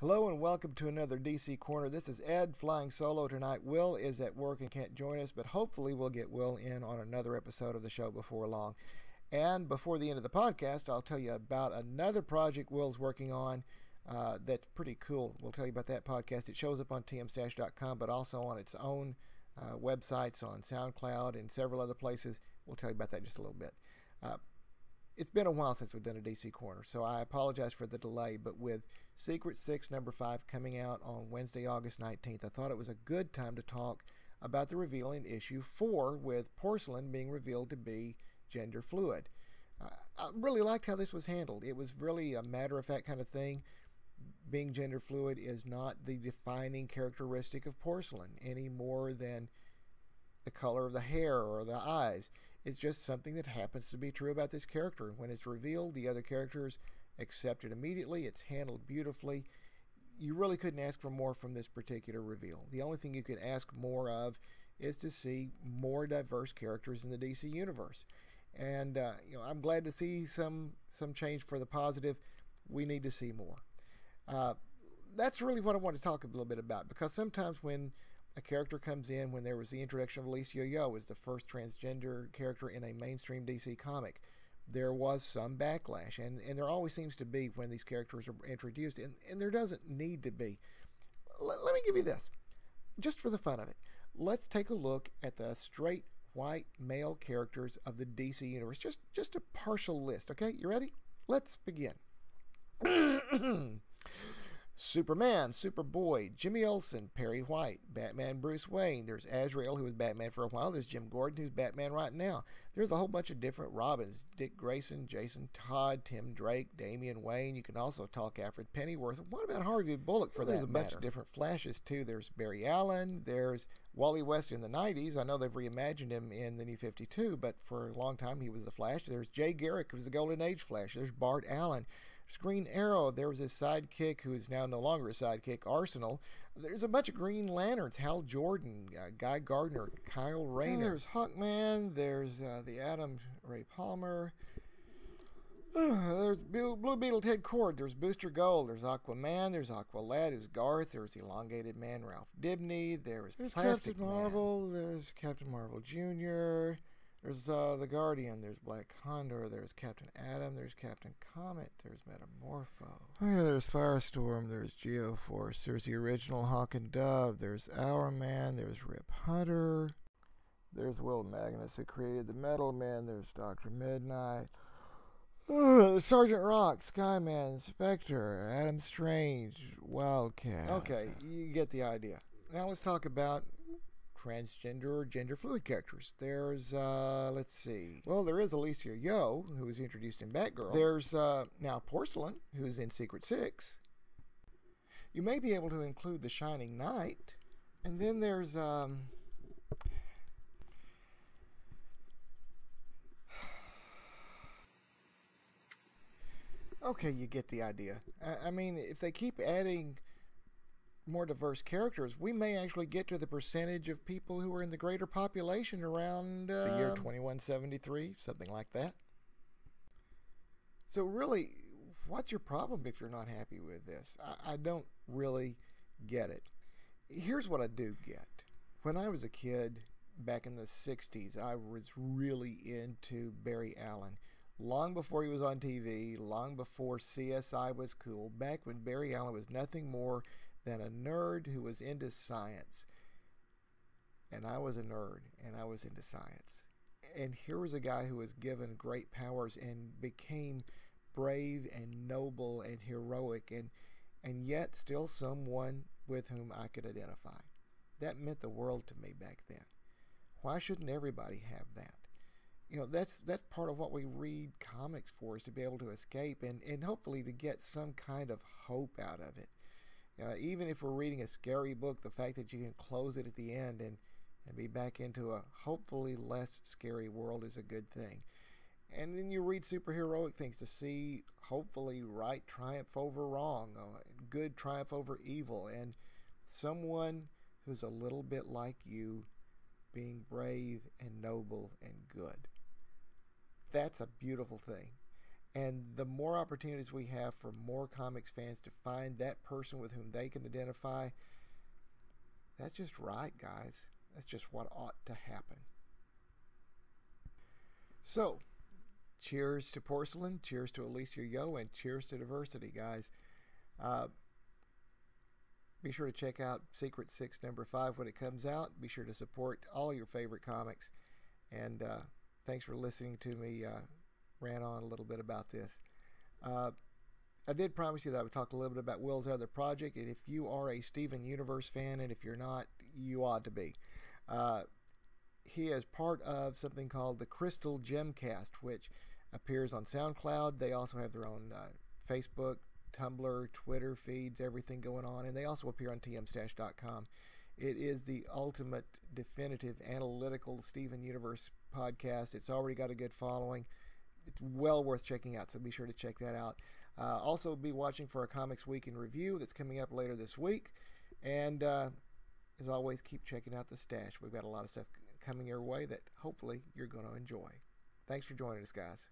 Hello and welcome to another DC Corner. This is Ed flying solo tonight. Will is at work and can't join us, but hopefully we'll get Will in on another episode of the show before long. And before the end of the podcast, I'll tell you about another project Will's working on that's pretty cool. We'll tell you about that podcast. It shows up on tmstash.com, but also on its own websites, on SoundCloud and several other places. We'll tell you about that in just a little bit. It's been a while since we've done a DC Corner, so I apologize for the delay, but with Secret 6 number 5 coming out on Wednesday, August 19th, I thought it was a good time to talk about the reveal in issue 4 with Porcelain being revealed to be gender fluid. I really liked how this was handled. It was really a matter-of-fact kind of thing. Being gender fluid is not the defining characteristic of Porcelain any more than the color of the hair or the eyes. It's just something that happens to be true about this character. When it's revealed, the other characters accept it immediately. It's handled beautifully. You really couldn't ask for more from this particular reveal. The only thing you could ask more of is to see more diverse characters in the DC universe. And I'm glad to see some change for the positive. We need to see more. That's really what I want to talk a little bit about, because sometimes when a character comes in, when there was the introduction of Alicia Yo as the first transgender character in a mainstream DC comic, there was some backlash, and there always seems to be when these characters are introduced, and there doesn't need to be. Let me give you this, just for the fun of it. Let's take a look at the straight white male characters of the DC universe, just a partial list, okay? You ready? Let's begin. Superman, Superboy, Jimmy Olsen, Perry White, Batman Bruce Wayne. There's Azrael, who was Batman for a while. There's Jim Gordon, who's Batman right now. There's a whole bunch of different Robins. Dick Grayson, Jason Todd, Tim Drake, Damian Wayne. You can also talk Alfred Pennyworth. What about Harvey Bullock for that matter? There's a bunch of different Flashes, too. There's Barry Allen. There's Wally West in the 90s. I know they've reimagined him in the New 52, but for a long time he was the Flash. There's Jay Garrick, who was the Golden Age Flash. There's Bart Allen. Green Arrow, there was his sidekick who is now no longer a sidekick, Arsenal. There's a bunch of Green Lanterns, Hal Jordan, Guy Gardner, Kyle Rayner. There's Hawkman, there's the Adam Ray Palmer. There's Blue Beetle Ted Kord, there's Booster Gold, there's Aquaman, there's Aqualad, there's Garth, there's Elongated Man Ralph Dibny, there's Plastic Captain Marvel, there's Captain Marvel Jr., there's the Guardian, there's Black Condor, there's Captain Atom, there's Captain Comet, there's Metamorpho. Oh yeah, there's Firestorm, there's Geoforce, there's the original Hawk and Dove, there's Hourman, there's Rip Hunter, there's Will Magnus who created the Metal Man, there's Dr. Midnight, Sergeant Rock, Skyman, Spectre, Adam Strange, Wildcat. Okay, you get the idea. Now let's talk about transgender or gender fluid characters. There's, let's see. Well, there is Alicia Yo, who was introduced in Batgirl. There's now Porcelain, who's in Secret 6. You may be able to include the Shining Knight. And then there's, okay, you get the idea. I mean, if they keep adding more diverse characters, we may actually get to the percentage of people who are in the greater population around the year 2173, something like that. So really, what's your problem if you're not happy with this? I don't really get it. Here's what I do get. When I was a kid, back in the 60s, I was really into Barry Allen. Long before he was on TV, long before CSI was cool, back when Barry Allen was nothing more than a nerd who was into science. And I was a nerd, and I was into science. And here was a guy who was given great powers and became brave and noble and heroic, and yet still someone with whom I could identify. That meant the world to me back then. Why shouldn't everybody have that? You know, that's part of what we read comics for, is to be able to escape and hopefully to get some kind of hope out of it. Even if we're reading a scary book, the fact that you can close it at the end and be back into a hopefully less scary world is a good thing. And then you read superheroic things to see hopefully right triumph over wrong, good triumph over evil, and someone who's a little bit like you being brave and noble and good. That's a beautiful thing. And the more opportunities we have for more comics fans to find that person with whom they can identify, that's just right, guys. That's just what ought to happen. So, cheers to Porcelain, cheers to Alicia Yo, and cheers to diversity, guys. Be sure to check out Secret 6 number 5 when it comes out. Be sure to support all your favorite comics. And thanks for listening to me rant on a little bit about this. I did promise you that I would talk a little bit about Will's other project, and if you are a Steven Universe fan, and if you're not, you ought to be. He is part of something called the Crystal Gemcast, which appears on SoundCloud. They also have their own Facebook, Tumblr, Twitter feeds, everything going on, and they also appear on tmstash.com. It is the ultimate, definitive, analytical Steven Universe podcast. It's already got a good following. It's well worth checking out, so be sure to check that out. Also, be watching for our Comics Week in Review that's coming up later this week. And as always, keep checking out the stash. We've got a lot of stuff coming your way that hopefully you're going to enjoy. Thanks for joining us, guys.